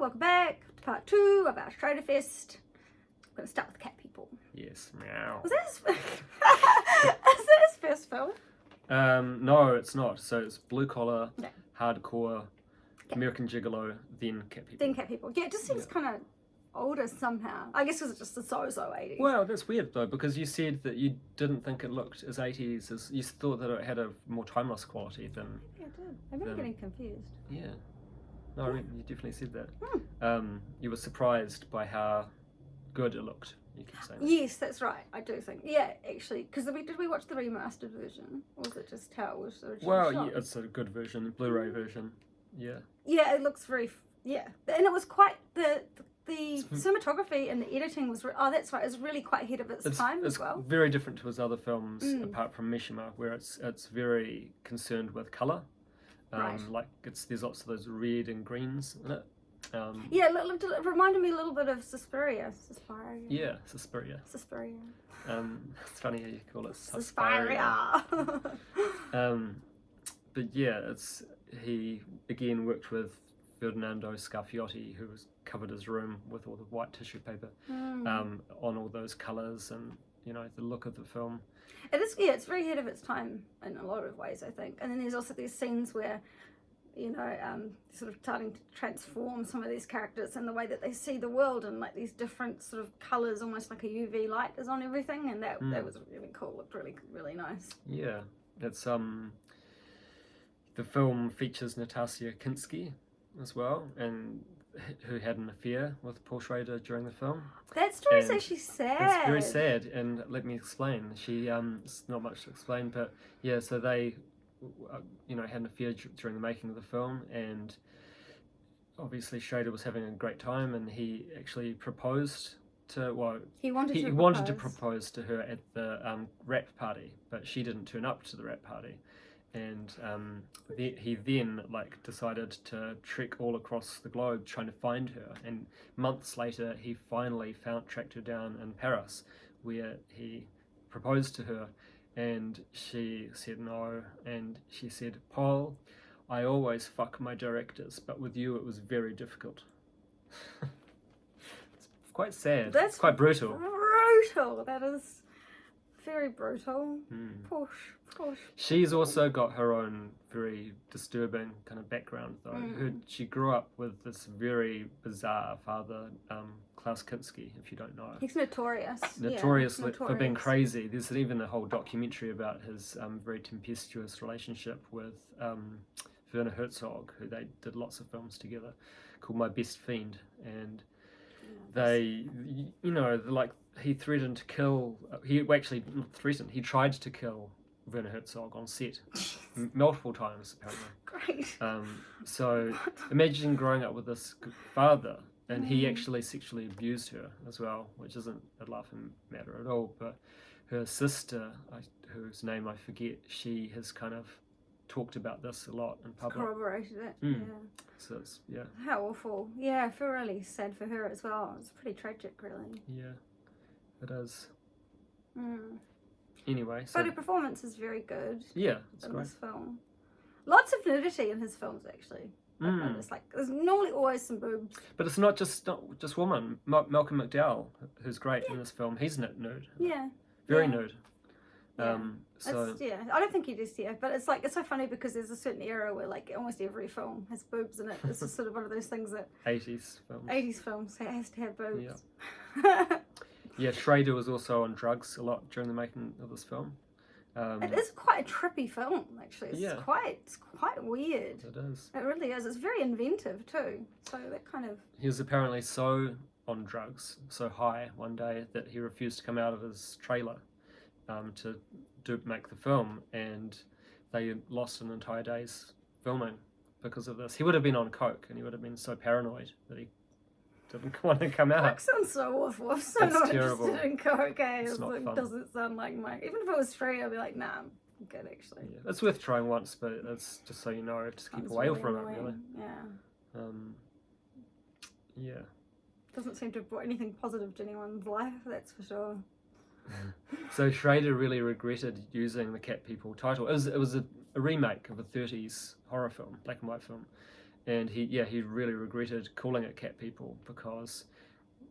welcome back to part 2 of our Schrader Fest. I'm going to start with cat people. Yes, meow. Was that his... Is that his first film? No, it's not. So it's blue collar, No. hardcore, Cat. American Gigolo, then cat people. Then cat people. Yeah, it just seems kind of older somehow. I guess because it's just the so 80s. Well, that's weird though, because you said that you didn't think it looked as 80s as you thought that it had a more timeless quality than. Maybe I did. Maybe I'm getting confused. Yeah. No, I mean, you definitely said that. You were surprised by how good it looked. You keep saying that. Yes, that's right. I do think. Yeah, actually, because did we watch the remastered version, or was it just how it was originally Well, shot? yeah, it's a good version, Blu-ray version. Yeah. Yeah, it looks very. Yeah, and it was quite the cinematography and the editing was. That's right. It was really quite ahead of its time as well. It's very different to his other films, apart from Mishima, where it's very concerned with color. Right. Like there's lots of those red and greens in it. Yeah, it reminded me a little bit of Suspiria. Yeah, Suspiria. Suspiria. It's funny how you call it Suspiria. But yeah, he again worked with Ferdinando Scarfiotti, who covered his room with all the white tissue paper on all those colours and the look of the film. It is, yeah, it's very ahead of its time in a lot of ways, I think. And then there's also these scenes where, sort of starting to transform some of these characters and the way that they see the world, and like these different sort of colours, almost like a UV light is on everything, and that was really cool. Looked really, really nice. Yeah, it's the film features Natasha Kinski as well, and who had an affair with Paul Schrader during the film. That story's actually sad. It's very sad, and let me explain. She it's not much to explain, but yeah, so they had an affair during the making of the film, and obviously Schrader was having a great time, and he actually proposed to he wanted to propose to her at the wrap party, but she didn't turn up to the wrap party. And he then decided to trek all across the globe trying to find her. And months later, he finally tracked her down in Paris, where he proposed to her. And she said no. And she said, "Paul, I always fuck my directors, but with you it was very difficult." It's quite sad. That's quite brutal. Brutal. That is very brutal. Push. She's also got her own very disturbing kind of background, though. She grew up with this very bizarre father, Klaus Kinski, if you don't know. He's notorious. Notorious for being crazy. There's even a whole documentary about his very tempestuous relationship with Werner Herzog, who they did lots of films together, called My Best Fiend. And they, he threatened to kill, he actually not threatened, he tried to kill Werner Herzog on set multiple times, apparently. Great. So imagine growing up with this father, and he actually sexually abused her as well, which isn't a laughing matter at all. But her sister, whose name I forget, she has kind of talked about this a lot in public. Corroborated it. Yeah. So it's How awful. Yeah, I feel really sad for her as well. It's pretty tragic, really. Yeah, it is. Anyway, but her performance is very good. Yeah, it's in great. This film. Lots of nudity in his films, actually. It's there's normally always some boobs. But it's not just women. Malcolm McDowell, who's great in this film, he's nude. Yeah. Very nude. Yeah. I don't think he is here, but it's so funny because there's a certain era where almost every film has boobs in it. It's just sort of one of those things that 80s films. 80s films has to have boobs. Yeah. Yeah, Schrader was also on drugs a lot during the making of this film. It is quite a trippy film, actually. It's quite weird. It is. It really is. It's very inventive too. So that kind of. He was apparently so on drugs, so high one day that he refused to come out of his trailer to make the film, and they lost an entire day's filming because of this. He would have been on coke, and he would have been so paranoid that he didn't want to come out. Coke sounds so awful. I'm so not terrible. interested in coke. It's not fun. Doesn't sound like my. Even if it was free, I'd be like, nah, I'm good actually. Yeah, it's worth trying once, but it's just so you know, just keep away from it, really. Yeah. Yeah. Doesn't seem to have brought anything positive to anyone's life, that's for sure. So Schrader really regretted using the Cat People title. It was a remake of a 30s horror film, black and white film, and he really regretted calling it Cat People because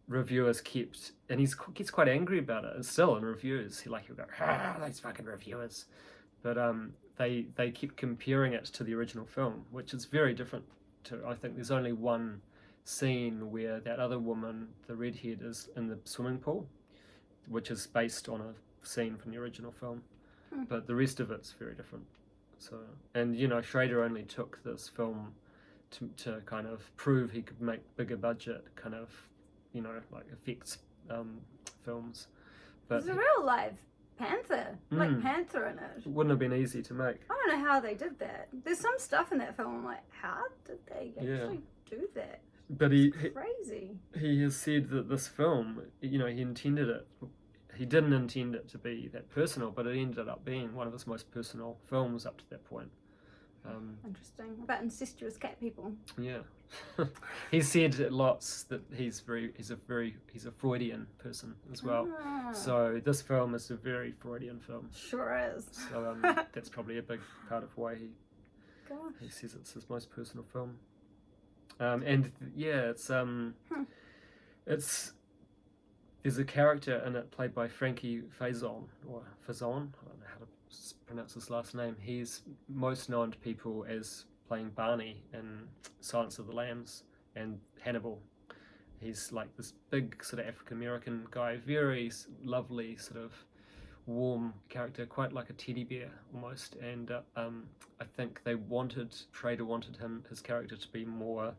reviewers kept, and gets quite angry about it, and still in reviews he'll go, those fucking reviewers, but they keep comparing it to the original film, which is very different. I think there's only one scene where that other woman, the redhead, is in the swimming pool, which is based on a scene from the original film, but the rest of it's very different. So, and Schrader only took this film to kind of prove he could make bigger budget kind of like effects films. But there's a real live panther, like panther in it. It wouldn't have been easy to make. I don't know how they did that. There's some stuff in that film I'm like, how did they actually do that? But crazy. He has said that this film, he intended it. He didn't intend it to be that personal, but it ended up being one of his most personal films up to that point. Interesting. About incestuous cat people. Yeah. He said lots that he's a Freudian person as well. So this film is a very Freudian film. Sure is. So that's probably a big part of why he says it's his most personal film. It's there's a character in it played by Frankie Faison, or Faison, I don't know how to pronounce his last name. He's most known to people as playing Barney in Silence of the Lambs and Hannibal. He's like this big sort of African American guy, very lovely sort of warm character, quite like a teddy bear almost. And I think Schrader wanted his character to be more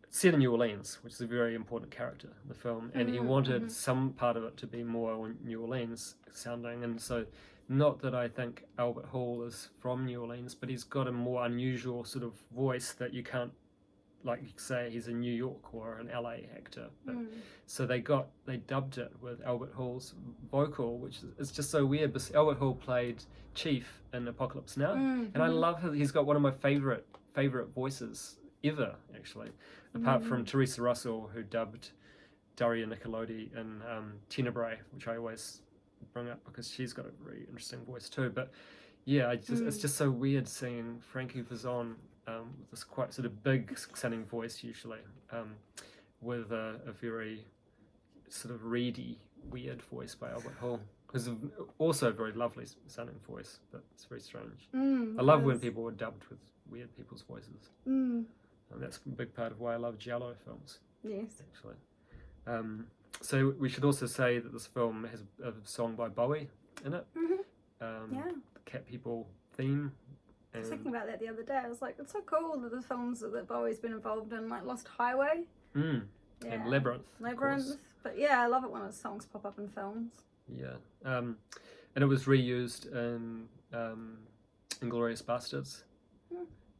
set in New Orleans, which is a very important character in the film, and he wanted some part of it to be more New Orleans sounding. And so, not that I think Albert Hall is from New Orleans, but he's got a more unusual sort of voice that you can't, like, say he's a New York or an LA actor. But, so they dubbed it with Albert Hall's vocal, which is just so weird. But Albert Hall played Chief in Apocalypse Now, and I love he's got one of my favorite voices ever, actually, apart from Teresa Russell, who dubbed Daria Nicolodi in Tenebrae, which I always bring up because she's got a very interesting voice too. But yeah, it's just so weird seeing Frankie Faison with this quite sort of big sounding voice usually, with a very sort of reedy, weird voice by Albert Hall. Who's also a very lovely sounding voice, but it's very strange. I love when people are dubbed with weird people's voices. And that's a big part of why I love Giallo films. Yes. Actually. So we should also say that this film has a song by Bowie in it. The Cat People theme. I was thinking about that the other day. I was like, it's so cool that the films that Bowie's been involved in, like Lost Highway. And Labyrinth. But yeah, I love it when his songs pop up in films. Yeah. And it was reused in Inglourious Bastards.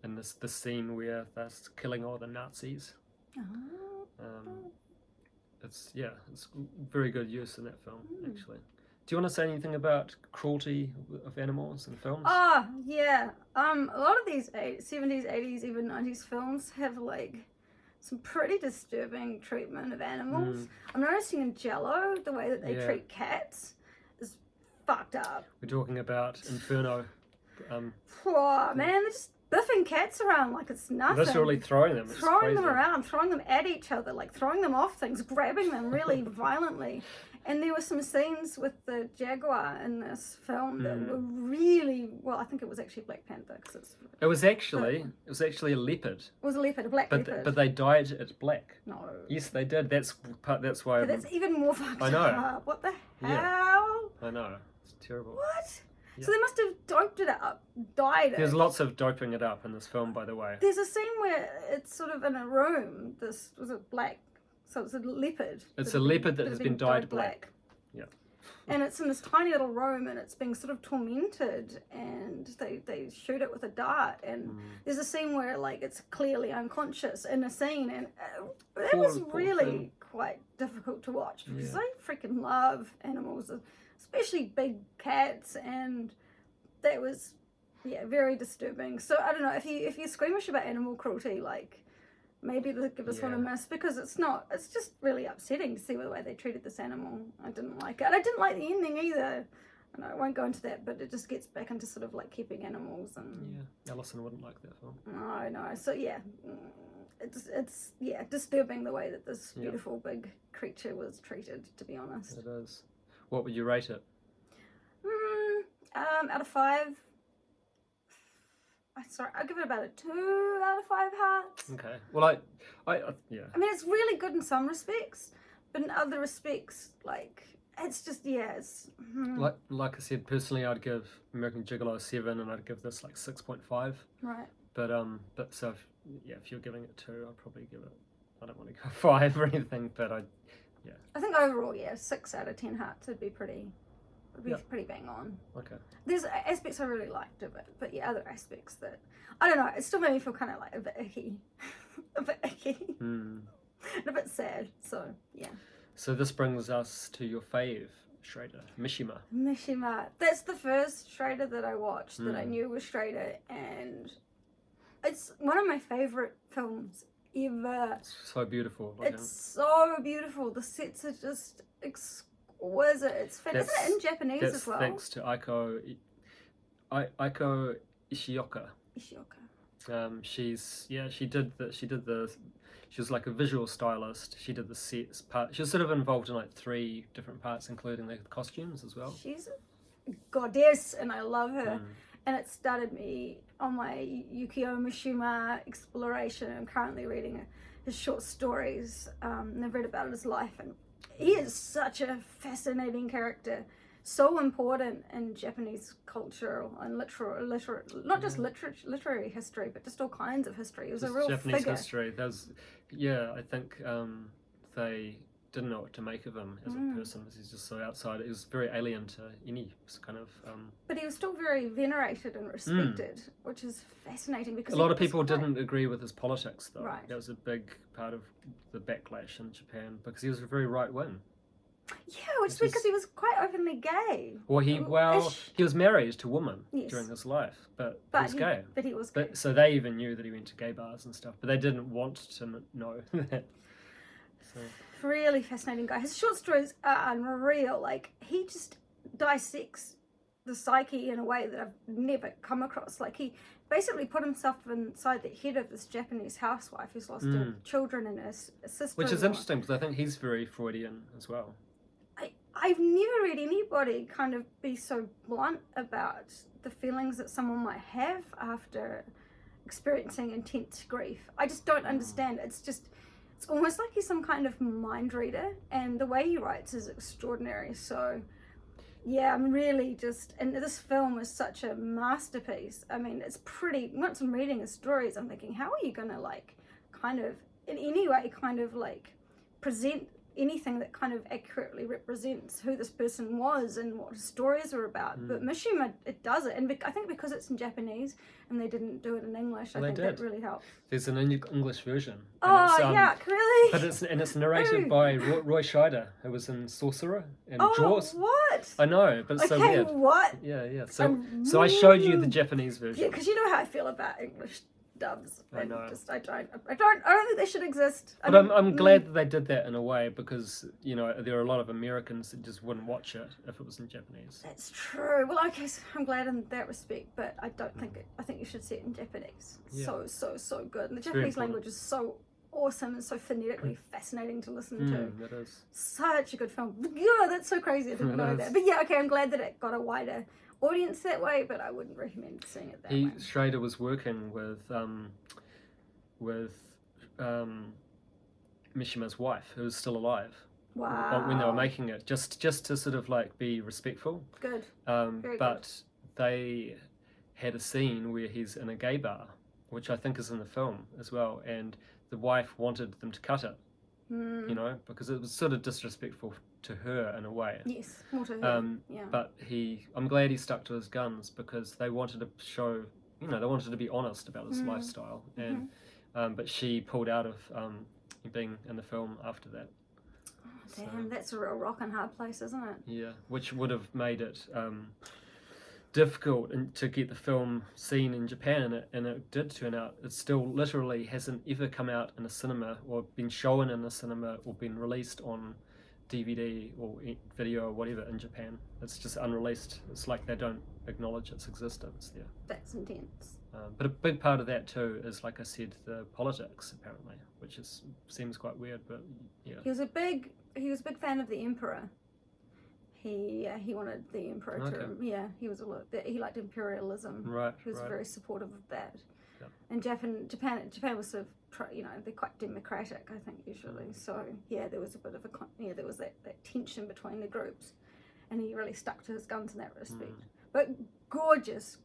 And the scene where they're killing all the Nazis. It's very good use in that film, actually. Do you want to say anything about cruelty of animals in films? Oh, yeah. A lot of these 70s, 80s, even 90s films have like some pretty disturbing treatment of animals. I'm noticing in Giallo, the way that they treat cats is fucked up. We're talking about Inferno. Oh, man, they're just biffing cats around like it's nothing. Literally throwing them. Throwing them around, throwing them at each other, like throwing them off things, grabbing them really violently. And there were some scenes with the jaguar in this film that were really, well, I think it was actually Black Panther. It was actually a leopard. It was a leopard, a black leopard. But they dyed it black. No. Yes, they did. That's why. But that's even more fucked I know. up. What the hell? Yeah. I know. It's terrible. What? Yeah. So they must have doped it up, dyed it. There's lots of doping it up in this film, by the way. There's a scene where it's sort of in a room. This was a black, so it's a leopard. It's a leopard that has been dyed black. Yeah. And it's in this tiny little room, and it's being sort of tormented, and they shoot it with a dart. And there's a scene where like it's clearly unconscious in a scene, and that was really quite difficult to watch because I freaking love animals, especially big cats, and that was very disturbing. So I don't know, if you're squeamish about animal cruelty, like maybe give this one a miss, because it's just really upsetting to see the way they treated this animal. I didn't like it. I didn't like the ending either. And I won't go into that, but it just gets back into sort of like keeping animals and Yeah, Alison wouldn't like that film. no. So yeah, it's disturbing the way that this beautiful big creature was treated. To be honest, It is. What would you rate it? Out of 5. I'll give it about a 2 out of 5 hearts. Okay. Well, I yeah. I mean, it's really good in some respects, but in other respects, like, it's just, it's... Like I said, personally, I'd give American Gigolo a 7, and I'd give this like 6.5. Right. But so if you're giving it 2, I'd probably give it. I don't want to go 5 or anything, but I think overall, 6 out of 10 hearts would be pretty bang on. Okay. There's aspects I really liked of it, but other aspects that I don't know. It still made me feel kind of like a bit icky, and a bit sad. So yeah. So this brings us to your fave, Schrader, Mishima. Mishima. That's the first Schrader that I watched that I knew was Schrader, and it's one of my favorite films ever. It's so beautiful. It's so beautiful. The sets are just exquisite. It's fantastic. Isn't it in Japanese as well? Thanks to Aiko Ishioka. She was like a visual stylist. She did the sets part. She was sort of involved in like 3 different parts, including the costumes as well. She's a goddess, and I love her. And it started me on my Yukio Mushima exploration. I'm currently reading his short stories, and I've read about his life, and he is such a fascinating character, so important in Japanese culture and not just literary history, but just all kinds of history. He was a real Japanese figure. history. I think they didn't know what to make of him as a person, because he's just so outside. He was very alien to any kind of... But he was still very venerated and respected, which is fascinating, because a lot of people didn't agree with his politics, though. Right. That was a big part of the backlash in Japan, because he was very right-wing. Yeah, which is because he was quite openly gay. Well, he was married to a woman during his life, but he was gay. But he was gay. So they even knew that he went to gay bars and stuff, but they didn't want to know that. So. Really fascinating guy. His short stories are unreal. Like, he just dissects the psyche in a way that I've never come across. Like, he basically put himself inside the head of this Japanese housewife who's lost her children and her sister. Which is interesting, because I think he's very Freudian as well. I've never read anybody kind of be so blunt about the feelings that someone might have after experiencing intense grief. I just don't understand. It's almost like he's some kind of mind reader, and the way he writes is extraordinary. So yeah, I'm really and this film is such a masterpiece. I mean, it's pretty, once I'm reading his stories, I'm thinking, how are you gonna like kind of in any way kind of like present anything that kind of accurately represents who this person was and what his stories were about. But Mishima, it does it, and I think because it's in Japanese and they didn't do it in English, I think that really helps. There's an English version. Oh, yuck, really? But it's narrated by Roy Scheider, who was in Sorcerer and Jaws. What? I know, but it's so weird. What? Yeah. So I showed you the Japanese version. Yeah, because you know how I feel about English dubs. I know. I don't think they should exist. But I'm glad that they did that in a way, because there are a lot of Americans that just wouldn't watch it if it was in Japanese. That's true. Well, okay, so I'm glad in that respect, but I don't think I think you should see it in Japanese. Yeah. So good. And the Japanese language is so awesome and so phonetically fascinating to listen to. It is. Such a good film. Yeah, that's so crazy. I didn't know that. But yeah, okay, I'm glad that it got a wider audience that way, but I wouldn't recommend seeing it that way. Schrader was working with Mishima's wife, who was still alive. Wow. When they were making it, just to sort of like be respectful. Good. But they had a scene where he's in a gay bar, which I think is in the film as well, and the wife wanted them to cut it, because it was sort of disrespectful to her in a way. Yes, more to her. But I'm glad he stuck to his guns, because they wanted to show, they wanted to be honest about his lifestyle, and but she pulled out of being in the film after that. Oh, damn, that's a real rock and hard place, isn't it? Yeah, which would have made it difficult to get the film seen in Japan, and it did turn out. It still literally hasn't ever come out in a cinema or been shown in a cinema or been released on DVD or video or whatever in Japan. It's just unreleased. It's like they don't acknowledge its existence there. That's intense. But a big part of that too is, like I said, the politics apparently, which seems quite weird, but yeah. He was a big fan of the emperor. He wanted the emperor to he liked imperialism. Right. He was very supportive of that. Yep. And Japan was sort of they're quite democratic, I think, usually. So yeah, there was a bit of there was that tension between the groups, and he really stuck to his guns in that respect. But gorgeous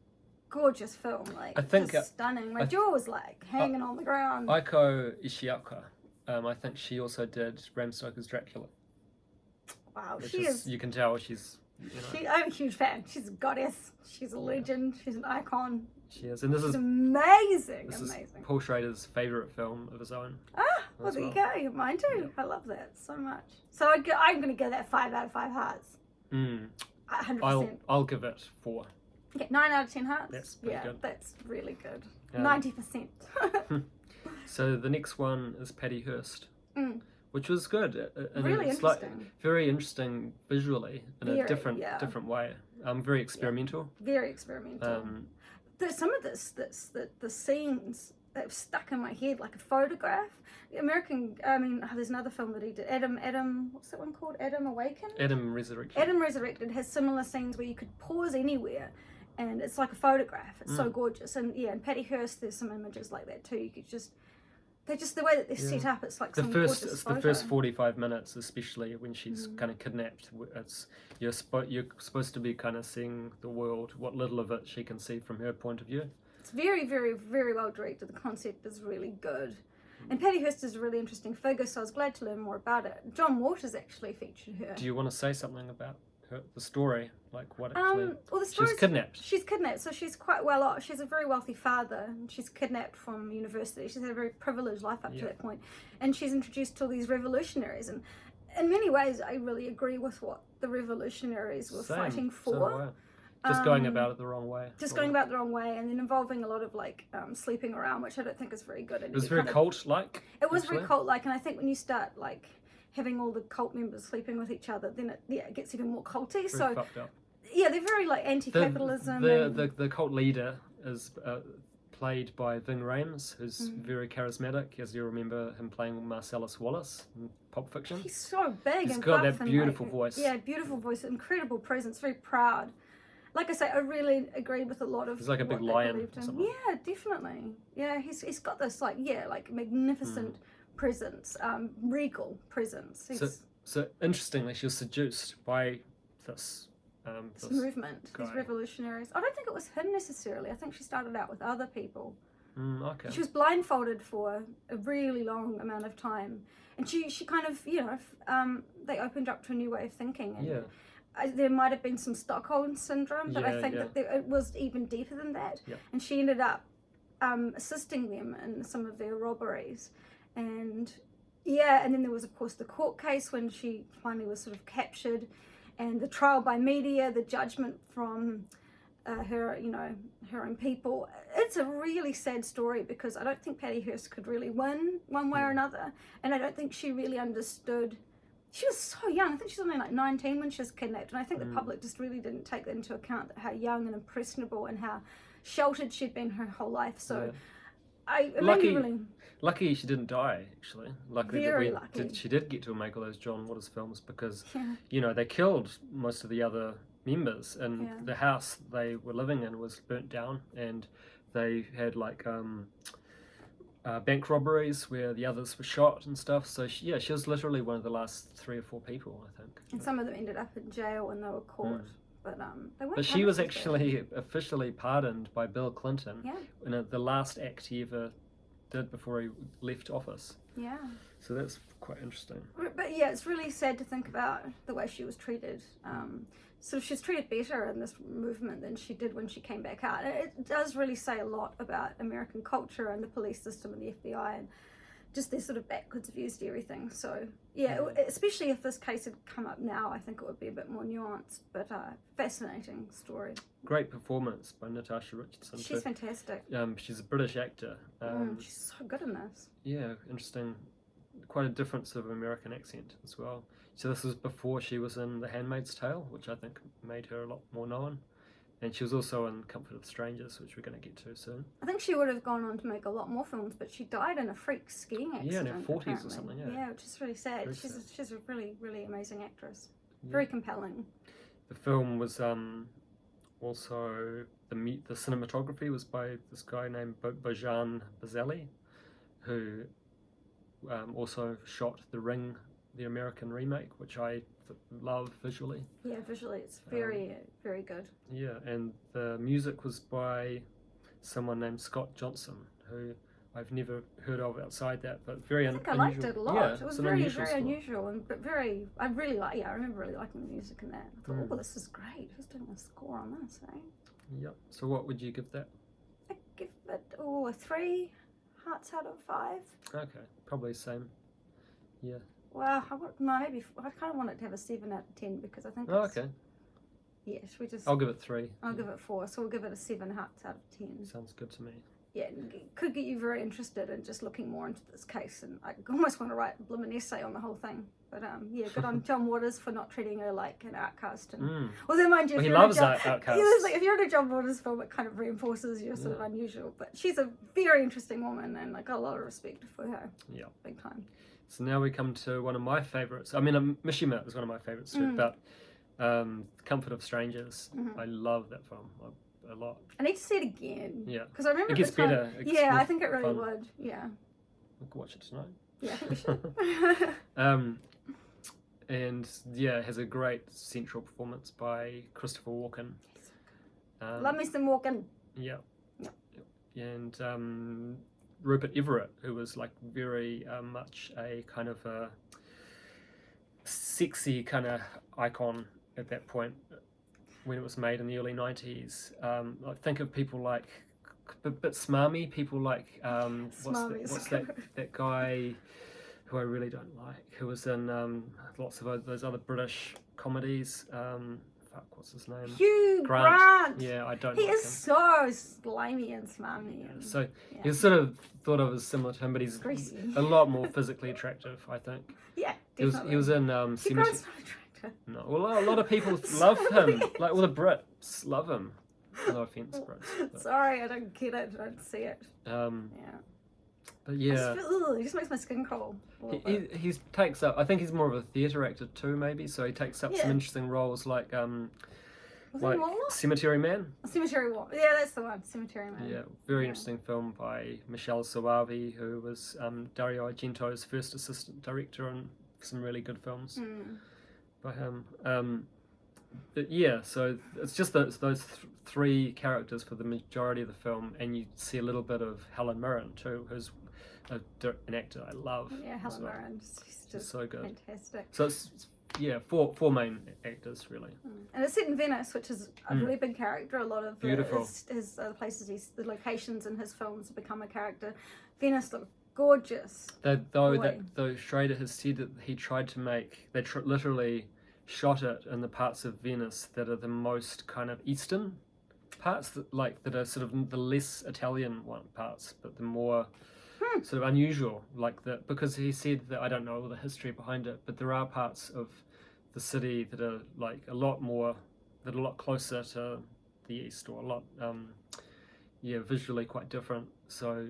film, like I think just stunning. My jaw was like hanging on the ground. Aiko Ishioka, I think she also did Bram Stoker's Dracula. Wow, You can tell she's. I'm a huge fan. She's a goddess. She's a legend. She's an icon. She is, and this is amazing. This amazing. is Paul Schrader's favourite film of his own. Well, there you go. Mine too. Yeah. I love that so much. So I'm going to give that 5 out of 5 hearts. 100%. I'll give it 4. Okay, 9 out of 10 hearts. That's pretty good. That's really good. 90%. So the next one is Patty Hearst, which was good. Really it's interesting. Very interesting visually in a different way. Very experimental. Very experimental. There's some of the scenes that have stuck in my head like a photograph. There's another film that he did. Adam, what's that one called? Adam Awakened? Adam Resurrected. Adam Resurrected has similar scenes where you could pause anywhere and it's like a photograph. It's so gorgeous. And yeah, in Patty Hearst there's some images like that too. You could just the way that they're set up, it's like the first 45 minutes, especially when she's kind of kidnapped. You're supposed to be kind of seeing the world, what little of it she can see from her point of view. It's very, very, very well directed. The concept is really good. And Patty Hearst is a really interesting figure, so I was glad to learn more about it. John Waters actually featured her. Do you want to say something about the story? Like what actually... the story she's kidnapped. She's kidnapped, so she's quite well off. She's a very wealthy father. She's kidnapped from university. She's had a very privileged life up to that point. And she's introduced to all these revolutionaries. And in many ways, I really agree with what the revolutionaries were fighting for. So just going about it the wrong way. Going about the wrong way, and then involving a lot of sleeping around, which I don't think is very good. It was very cult-like. It was very cult-like, and I think when you start having all the cult members sleeping with each other, then it gets even more culty. Very fucked up. Yeah, they're very anti-capitalism. The cult leader is played by Ving Rhames, who's very charismatic, as you remember him playing Marcellus Wallace in Pulp Fiction. He's so big. He's and got buff that beautiful voice. Yeah, beautiful voice, incredible presence, very proud. Like I say, I really agree with a lot of. He's like a big lion. Yeah, definitely. Yeah, he's got this magnificent presence, regal presence. So interestingly, she was seduced by this movement, guy. These revolutionaries. I don't think it was him necessarily. I think she started out with other people. Okay. She was blindfolded for a really long amount of time, and she kind of they opened up to a new way of thinking. And there might have been some Stockholm syndrome, but I think that it was even deeper than that. Yeah. And she ended up assisting them in some of their robberies, and then there was of course the court case when she finally was sort of captured. And the trial by media, the judgment from her own people. It's a really sad story because I don't think Patty Hearst could really win one way or another. And I don't think she really understood. She was so young. I think she was only 19 when she was kidnapped. And I think the public just really didn't take that into account, how young and impressionable and how sheltered she'd been her whole life. So Lucky she didn't die, actually. Lucky she did get to make all those John Waters films because, they killed most of the other members and the house they were living in was burnt down and they had bank robberies where the others were shot and stuff. So she was literally one of the last 3 or 4 people, I think. And some of them ended up in jail when they were caught. But they weren't. But she was actually officially pardoned by Bill Clinton in the last act he ever did before he left office. Yeah. So that's quite interesting. But yeah, it's really sad to think about the way she was treated. She was treated better in this movement than she did when she came back out. And it does really say a lot about American culture and the police system and the FBI and just their sort of backwards views to everything. So yeah, especially if this case had come up now, I think it would be a bit more nuanced, but fascinating story. Great performance by Natasha Richardson. She's fantastic. She's a British actor. She's so good in this. Yeah, interesting. quite a different sort of American accent as well. So this was before she was in The Handmaid's Tale, which I think made her a lot more known. And she was also in Comfort of Strangers, which we're going to get to soon. I think she would have gone on to make a lot more films, but she died in a freak skiing accident. Yeah, in her 40s apparently. or something, Yeah, which is really sad. Very She's sad. she's a really, really amazing actress. Yeah. Very compelling. The film was also, the cinematography was by this guy named Bojan Bazeli, who also shot The Ring, the American remake, which I love visually. Yeah, visually it's very, very good. Yeah, and the music was by someone named Scott Johnson, who I've never heard of outside that, but very I think I liked it a lot. Yeah, It was it's an very, unusual very score. unusual, and but very. I really like. Yeah, I remember really liking the music in that. I thought, Mm. oh, this is great. Who's doing a score on this? Eh? Yep. So what would you give that? I give it a 3 hearts out of 5. Okay, probably same. Yeah. Well, maybe I kind of want it to have a 7 out of 10 because I think. Oh, it's, okay. Yeah, should we just? I'll give it 3. I'll give it 4. So we'll give it a 7 hearts out of 10. Sounds good to me. Yeah, it could get you very interested in just looking more into this case, and I almost want to write a blooming essay on the whole thing. But yeah, good on John Waters for not treating her like an outcast. And although, mind you, Well, if he you're in a loves John- outcasts. Yeah, it's like, if you're in a John Waters film, it kind of reinforces your sort of Yeah. unusual. But she's a very interesting woman, and I got a lot of respect for her. Yeah. Big time. So now we come to one of my favourites. I mean, Mishima is one of my favourites too, but Comfort of Strangers. I love that film a lot. I need to see it again. Yeah. Because I remember It gets at the time, better. It gets Yeah, I more think it really fun. would. Yeah. We could watch it tonight. Yeah, I think we should. And yeah, it has a great central performance by Christopher Walken. Love me some walking. Yeah. Yep. And Rupert Everett, who was like very much a kind of a sexy kind of icon at that point when it was made in the early 90s. I think of people like a bit smarmy, people like what's that guy who I really don't like, who was in lots of those other British comedies. What's his name? Hugh Grant. Yeah, I don't He like is him. so slimy and smarmy. And, So yeah. he's sort of thought of as similar to him, but he's Greasy. a lot more physically attractive, I think. Yeah, He was definitely. he was in Hugh Cemetery. Grant's not attractive. No, well, a lot of people love him. Like all the Brits love him. No offense, Brits. Sorry, I don't get it. I don't see it. Yeah. But I yeah, just feel, it just makes my skin crawl. a little bit. he takes up. I think he's more of a theatre actor too, maybe. So he takes up Yeah. some interesting roles, like Was it Walmart? Cemetery Man. Cemetery Walk. Yeah, that's the one. Cemetery Man. Yeah, very interesting film by Michelle Soavi, who was Dario Argento's first assistant director on some really good films by him. But yeah, so it's just those three characters for the majority of the film, and you see a little bit of Helen Mirren too, who's an actor I love. Yeah, as Helen well. Mirren. She's just So good. fantastic. So it's four main actors really. And it's set in Venice, which is a really big character. A lot of Beautiful. his the locations in his films have become a character. Venice looked gorgeous. Though Schrader has said that he tried to make, literally shot it in the parts of Venice that are the most kind of Eastern parts, that are sort of the less Italian parts, but the more sort of unusual, because he said that, I don't know all the history behind it, but there are parts of the city that are like a lot closer to the east, or a lot visually quite different. So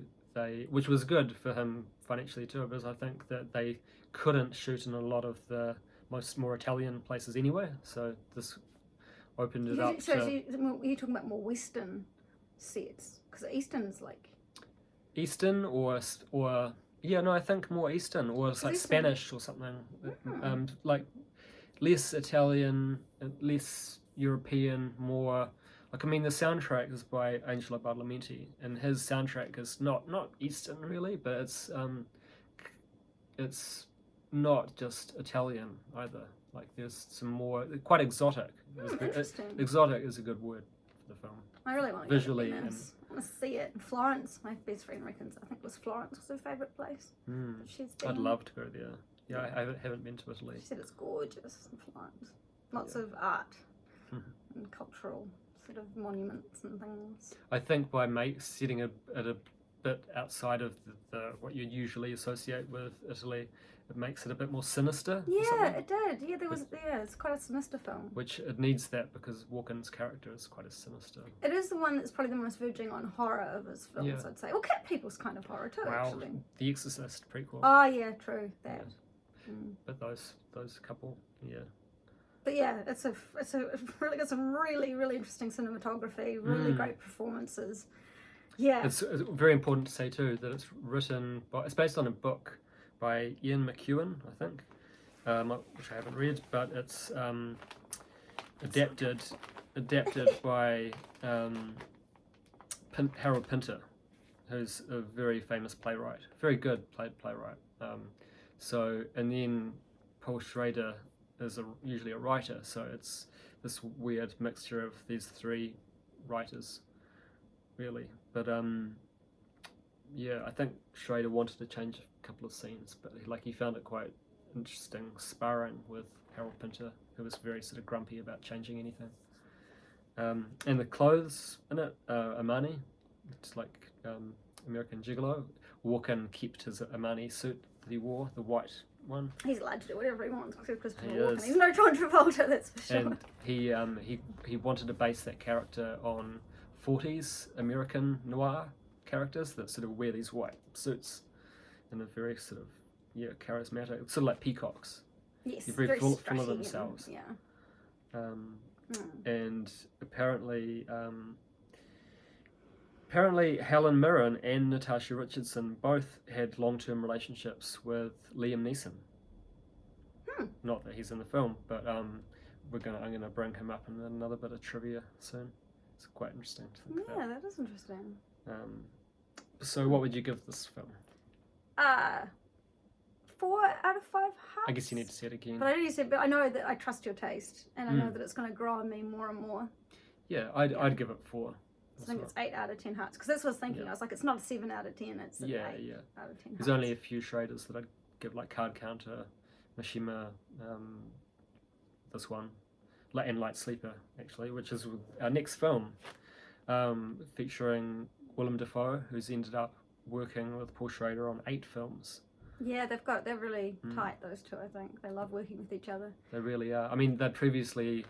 which was good for him financially too, because I think that they couldn't shoot in a lot of the more Italian places anyway, so this opened it up. So you're talking about more Western sets, because Eastern is like Eastern or I think more Eastern, or it's like Eastern. Spanish or something, like less Italian, less European, more like, I mean, the soundtrack is by Angelo Badalamenti, and his soundtrack is not Eastern really, but it's not just Italian either. Like there's some more quite exotic. interesting. Exotic is a good word for the film. I really want to Visually go to Venice. I want to see it. Florence, my best friend reckons, I think it was Florence was her favourite place. That she's been. I'd love to go there. Yeah, I haven't been to Italy. She said it's gorgeous in Florence. Lots of art and cultural sort of monuments and things. I think by setting at a bit outside of the what you usually associate with Italy. It makes it a bit more sinister. or Yeah, something, it did. Yeah, it's quite a sinister film. which it needs that because Walken's character is quite a sinister. It is the one that's probably the most verging on horror of his films, Yeah. I'd say. Well, Cat People's kind of horror too, Wow, actually. The Exorcist prequel. Oh, yeah, true, that. But those couple, yeah. But yeah, it's really got some really, really interesting cinematography, really great performances. Yeah. It's very important to say too that it's based on a book by Ian McEwan, I think, which I haven't read, but it's adapted by Harold Pinter, who's a very famous playwright, very good playwright. And then Paul Schrader is usually a writer, so it's this weird mixture of these three writers, really. But I think Schrader wanted to change a couple of scenes, but he found it quite interesting sparring with Harold Pinter, who was very sort of grumpy about changing anything. And the clothes in it, Armani, it's like American Gigolo. Walken kept his Armani suit that he wore, the white one. He's allowed to do whatever he wants, except Christopher He Walken. is. He's no John Travolta, that's for sure. And he wanted to base that character on 40s American noir characters that sort of wear these white suits and are very sort of charismatic, sort of like peacocks. Yes, They're very full of strutty themselves. And, And apparently Helen Mirren and Natasha Richardson both had long-term relationships with Liam Neeson. Not that he's in the film, but I'm gonna bring him up in another bit of trivia soon. It's quite interesting to think about. Yeah, that is interesting. So what would you give this film? 4 out of 5 hearts. I guess you need to see it again. But I know that I trust your taste, and I know that it's going to grow on me more and more. Yeah, I'd give it 4. I think it's 8 out of 10 hearts, because that's what I was thinking. I was like, it's not a 7 out of 10, it's an 8 out of 10 hearts. There's only a few Schraders that I'd give, like Card Counter, Mishima, this one, and Light Sleeper, actually, which is our next film, featuring Willem Dafoe, who's ended up working with Paul Schrader on 8 films. Yeah, they're really tight, those two, I think. They love working with each other. They really are. I mean, they'd previously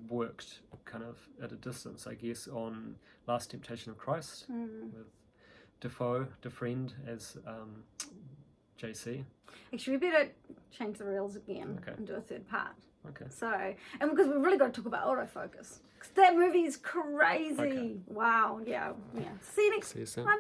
worked kind of at a distance, I guess, on Last Temptation of Christ with Dafoe, DeFriend as JC. Actually, we better change the reels again and do a third part. Okay. So, and because we've really got to talk about autofocus. Because that movie is crazy. Okay. Wow, yeah. See you next See you soon. time.